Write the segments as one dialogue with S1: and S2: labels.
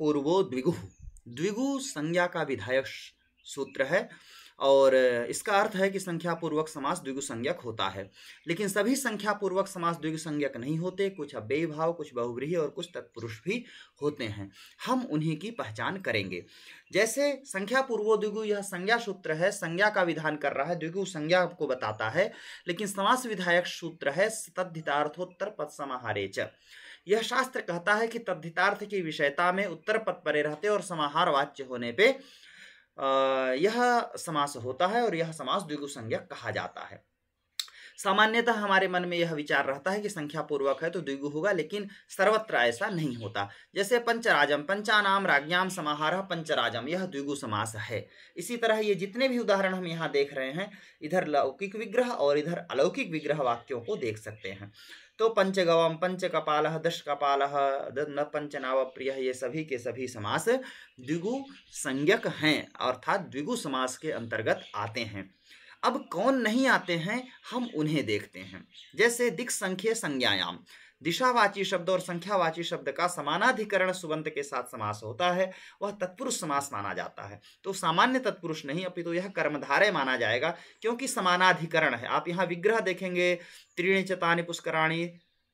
S1: पूर्वो द्विगुः। द्विगु संज्ञा का विधायक सूत्र है और इसका अर्थ है कि संख्या पूर्वक समास द्विगु संज्ञक होता है। लेकिन सभी संख्या पूर्वक समास द्विगु संज्ञक नहीं होते, कुछ अव्ययी भाव, कुछ बहुव्रीहि और कुछ तत्पुरुष भी होते हैं। हम उन्हीं की पहचान करेंगे। जैसे संख्या पूर्वो द्विगु, यह संज्ञा सूत्र है, संज्ञा का विधान कर रहा है, द्विगु संज्ञा को बताता है। लेकिन समास विधायक सूत्र है तद्धितार्थोत्तर पद समाहारे च। यह शास्त्र कहता है कि तद्धितार्थ की विषयता में उत्तर पद परे रहते और समाहार वाच्य होने पे यह समास होता है और यह समास द्विगु संज्ञक कहा जाता है। सामान्यतः हमारे मन में यह विचार रहता है कि संख्या पूर्वक है तो द्विगु होगा, लेकिन सर्वत्र ऐसा नहीं होता। जैसे पंचराजम, पंचानाम राज्ञाम समाहारः पंचराजम, यह द्विगु समास है। इसी तरह ये जितने भी उदाहरण हम यहाँ देख रहे हैं, इधर लौकिक विग्रह और इधर अलौकिक विग्रह वाक्यों को देख सकते हैं। तो पंचगवम, पंचकपालः, दशकपालः, न पंचनाव प्रिय, ये सभी के सभी समास द्विगु संज्ञक हैं, अर्थात द्विगु समास के अंतर्गत आते हैं। अब कौन नहीं आते हैं, हम उन्हें देखते हैं। जैसे दिक् संख्ये संज्ञायाम, दिशावाची शब्द और संख्यावाची शब्द का समानाधिकरण सुबंत के साथ समास होता है, वह तत्पुरुष समास माना जाता है। तो सामान्य तत्पुरुष नहीं, अपितु यह कर्मधारय माना जाएगा, क्योंकि समानाधिकरण है। आप यहाँ विग्रह देखेंगे, त्रीणि चतानि पुष्कराणि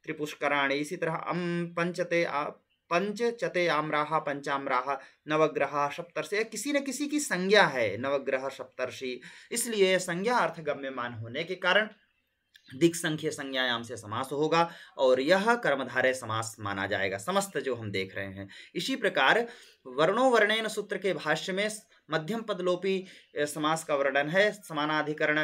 S1: त्रिपुष्कराणि, इसी तरह पंचचते आम्राहा पंचाम्राहा, नवग्रहा सप्तर्षि, किसी न किसी की संज्ञा है नवग्रह सप्तर्षि, इसलिए संज्ञा अर्थगम्यमान होने के कारण दिक् संख्य संज्ञायाम से समास होगा और यह कर्मधारय समास माना जाएगा, समस्त जो हम देख रहे हैं। इसी प्रकार वर्णो वर्णेन सूत्र के भाष्य में मध्यम पदलोपी समास का वर्णन है। समानाधिकरण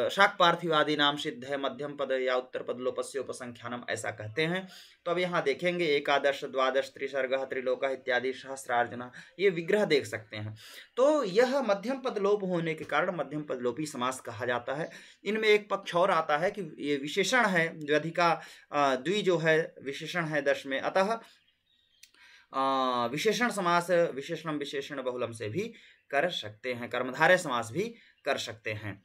S1: शाक पार्थिवादी नाम सिद्ध है, मध्यम पद या उत्तर पद लोपस्य उपसंख्यानम, ऐसा कहते हैं। तो अब यहाँ देखेंगे एकादश, द्वादश, त्रिसर्गः, त्रिलोकः इत्यादि, सहस्रार्जुनः, ये विग्रह देख सकते हैं। तो यह मध्यम पद लोप होने के कारण मध्यम पद लोपी समास कहा जाता है। इनमें एक पक्ष और आता है कि ये विशेषण है, द्व्यधिका द्वि जो है विशेषण है दश में, अतः विशेषण समास विशेषणम विशेषण बहुलम से भी कर सकते हैं, कर्मधारय समास भी कर सकते हैं।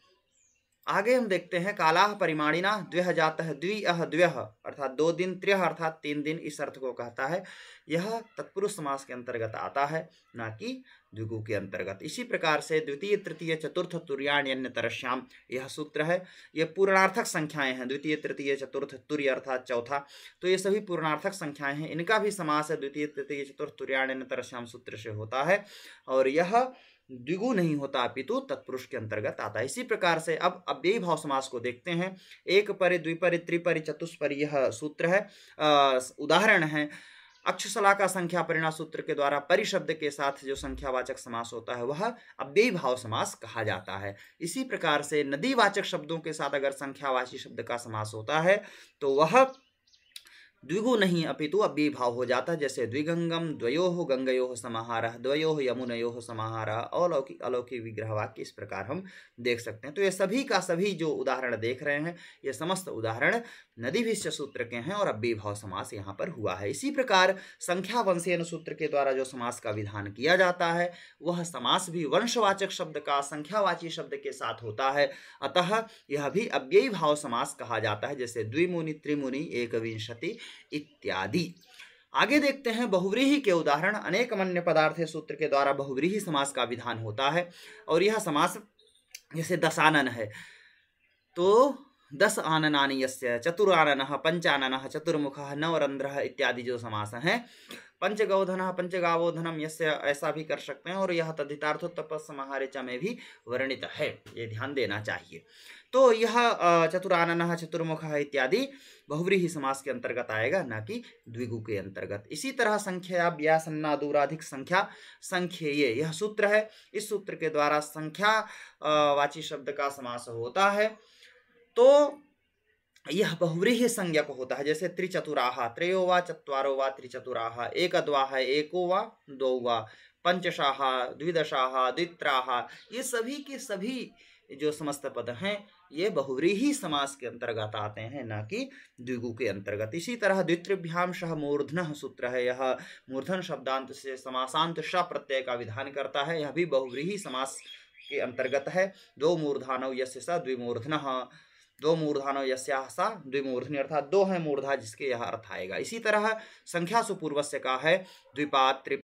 S1: आगे हम देखते हैं कालाह परिमाणिना द्व्यः जातः द्विअः द्व्यः, अर्थात 2 दिन, त्र्यः अर्थात 3 दिन, इस अर्थ को कहता है। यह तत्पुरुष समास के अंतर्गत आता है, ना कि द्विगु के अंतर्गत। इसी प्रकार से द्वितीय, तृतीय, चतुर्थ, तुर्याण्यन्यतरश्याम, यह सूत्र है। ये पूर्णार्थक संख्याएं हैं, द्वितीय, तृतीय, चतुर्थ, तुर्य अर्थात चौथा, तो ये सभी पूर्णार्थक संख्याएं हैं। इनका भी समास द्वितीय, तृतीय, चतुर्थ, तुर्याण्यन्यतरश्याम सूत्र से होता है और यह द्विगु नहीं होता, अपितु तत्पुरुष के अंतर्गत आता है। इसी प्रकार से अब अव्ययी भाव समास को देखते हैं। एक परि, द्विपरि, त्रिपरि, चतुष्परि, यह सूत्र है, उदाहरण है। अक्षशला का संख्या परिणा सूत्र के द्वारा परिशब्द के साथ जो संख्यावाचक समास होता है वह अव्ययी भाव समास कहा जाता है। इसी प्रकार से नदीवाचक शब्दों के साथ अगर संख्यावाची शब्द का समास होता है तो वह द्विगु नहीं अपितु अव्ययी भाव हो जाता है। जैसे द्विगंगम, द्वयोः गंगयोः समाहारः, द्वयोः यमुनयोः समाहारः, अलौकिक अलौकिक विग्रह वाक्य, इस प्रकार हम देख सकते हैं। तो ये सभी का सभी जो उदाहरण देख रहे हैं, ये समस्त उदाहरण नदीभिश्च सूत्र के हैं और अव्ययी भाव समास यहाँ पर हुआ है। इसी प्रकार संख्या वंशेन सूत्र के द्वारा जो समास का विधान किया जाता है वह समास भी वंशवाचक शब्द का संख्यावाची शब्द के साथ होता है, अतः यह भी अव्ययी भाव समास कहा जाता है। जैसे द्विमुनि, त्रिमुनि, एकविंशति इत्यादि। आगे देखते हैं बहुव्रीहि के उदाहरण। अनेक मन्य पदार्थ सूत्र के द्वारा बहुव्रीहि समास का विधान होता है और यह समास जैसे दशानन है तो 10 आननानि यस्य, चतुराननः, पंचाननः, चतुर्मुखः, नवरंध्रः इत्यादि जो समास हैं। पंचगौधनः, पंचगावोधनम यस्य, ऐसा भी कर सकते हैं और यह तद्धितार्थोत्तर समाहारे च में भी वर्णित है, ये ध्यान देना चाहिए। तो यह चतुराननः, चतुर्मुखः इत्यादि बहुव्रीहि समास के अंतर्गत आएगा, ना कि द्विगु के अंतर्गत। इसी तरह संख्या व्यासन्नादूराधिक संख्या संख्येये, यह सूत्र है। इस सूत्र के द्वारा संख्या वाची शब्द का समास होता है तो यह बहुव्रीहि संज्ञक होता है। जैसे त्रिचतुराः, त्रयो वा चत्वारो वा त्रिचतुराः, एकद्वाः, एको वा द्वौ वा, पंचशाः, द्विदशाः, द्वित्राः, ये सभी के सभी जो समस्त पद हैं ये बहुव्रीहि समास के अंतर्गत आते हैं, ना कि द्विगु के अंतर्गत। इसी तरह द्वित्रिभ्याम शः मूर्धनः सूत्र है। यह मूर्धन शब्दांत से समासांत श प्रत्यय का विधान करता है, यह भी बहुव्रीहि समास के अंतर्गत है। 2 मूर्धानौ यस्य स द्विमूर्धनः, दो मूर्धानो यस्याः सा द्विमूर्धनि, अर्थात दो है मूर्धा जिसके यह अर्थ आएगा। इसी तरह संख्या सुपूर्वस्य का है द्विपाद,